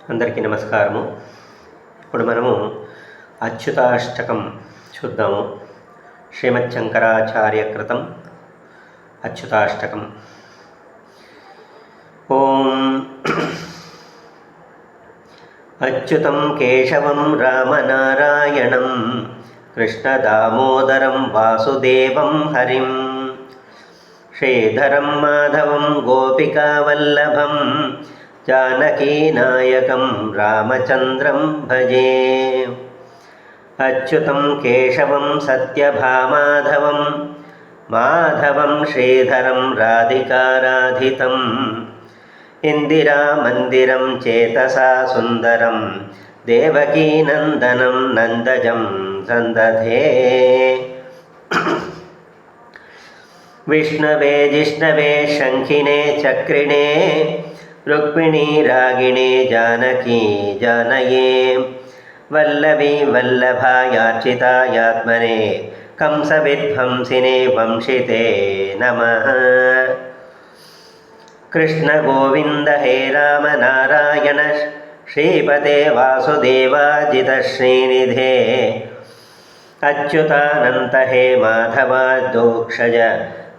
అందరికీ నమస్కారము. ఇప్పుడు మనము అచ్యుతాష్టకం చూద్దాము. శ్రీమద్ శంకరాచార్య కృతం అచ్యుతాష్టకం. ఓం అచ్యుతం కేశవం రామనారాయణం కృష్ణదామోదరం వాసుదేవం హరిం శ్రీధరం మాధవం గోపికావల్లభం जानकीनायकं रामचन्द्रं भजे. अच्युतं केशवं सत्यभामाधवं माधवं श्रीधरं राधिकाराधितं इन्दिरामन्दिरं चेतसा सुन्दरं देवकीनन्दनं नन्दजं सन्दधे. विष्णवे जिष्णवे शङ्खिने चक्रिणे रुक्मिणी रागिणे जानकी जानये वल्लभी वल्लभायार्चितायात्मने कंसविध्वंसिने वंशिते नमः. कृष्ण गोविन्द हे राम नारायण श्रीपते वासुदेवाजित श्रीनिधे अच्युतानन्त हे माधवादोक्षज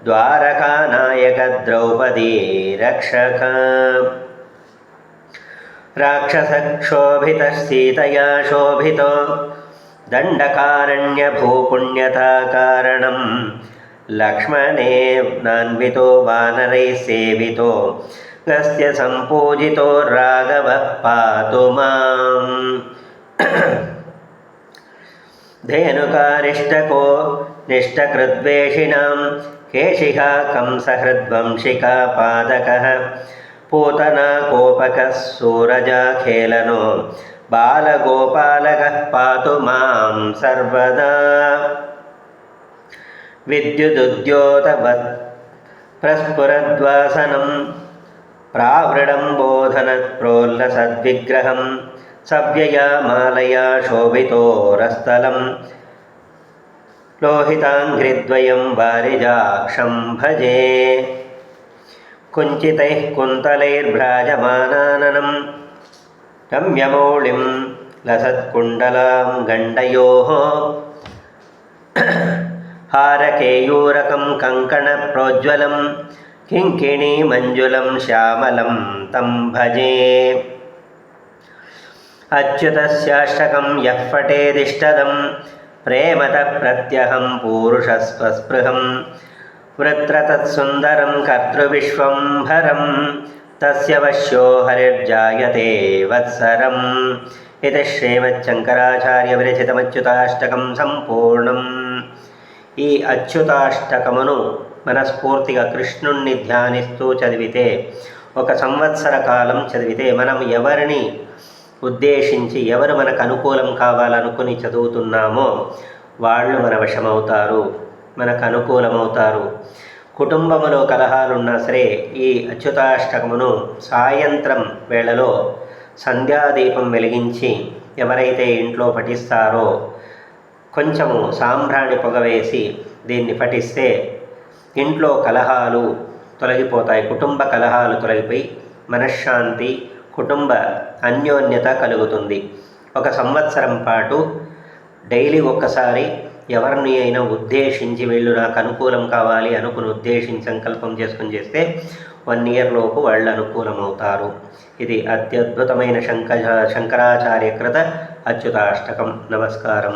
द्वारकानायक द्रौपदी रक्षक. राक्षसक्षोभितः सीतया शोभितो दण्डकारण्यभूपुण्यताकारणं लक्ष्मणे नान्वितो वानरैः सेवितो गस्य सम्पूजितो राघवः पातु माम्. धेनुकारिष्टको निष्ठकृद्वेषिणां केशिहा कंसहृद्वंशिका पादकः पूतना कोपकः सूरजाखेलनो बालगोपालकः पातु मां सर्वदा. विद्युदुद्योतवत् प्रस्फुरद्वासनं प्रावृडम्बोधनप्रोल्लसद्विग्रहं सव्यया मालया शोभितोरस्थलं लोहिताङ्घ्रिद्वयं वारिजाक्षं भजे. कुञ्चितैः कुन्तलैर्भ्राजमानाननं रम्यमौलिं लसत्कुण्डलां गण्डयोः हारकेयूरकं कङ्कणप्रोज्ज्वलं किङ्किणीमञ्जुलं श्यामलं तं भजे. अच्युतस्याष्टकं यः पठेदिष्टदं प्रेमतः प्रत्यहं पूरुषस्वस्पृहं वृत्रतत्सुन्दरं कर्तृविश्वम्भरं तस्य वश्यो हरिर्जायते वत्सरम्. इति శ్రీమచ్చంకరాచార్యవిరచితమచ్యుతాష్టకం సంపూర్ణం. ఈ అచ్యుతాష్టకమును మనస్ఫూర్తిగా కృష్ణుణ్ణి ధ్యానిస్తూ చదివితే, ఒక సంవత్సర కాలం చదివితే, మనం ఎవరిని ఉద్దేశించి ఎవరు మనకు అనుకూలం కావాలనుకుని చదువుతున్నామో వాళ్ళు మన వశమవుతారు, మనకు అనుకూలమవుతారు. కుటుంబంలో కలహాలున్నా సరే ఈ అచ్యుతాష్టకమును సాయంత్రం వేళలో సంధ్యాదీపం వెలిగించి ఎవరైతే ఇంట్లో పఠిస్తారో కొంచెము సాంబ్రాణి పొగ వేసి దీన్ని పఠిస్తే ఇంట్లో కలహాలు తొలగిపోతాయి, కుటుంబ కలహాలు తొలగిపోయి మనశ్శాంతి, కుటుంబ అన్యోన్యత కలుగుతుంది. ఒక సంవత్సరం పాటు డైలీ ఒక్కసారి ఎవరిని అయినా ఉద్దేశించి వీళ్ళు నాకు అనుకూలం కావాలి అనుకుని ఉద్దేశించి సంకల్పం చేసుకుని చేస్తే 1 year లోపు వాళ్ళు అనుకూలమవుతారు. ఇది అత్యద్భుతమైన శంకరాచార్య కృత అచ్యుతాష్టకం. నమస్కారం.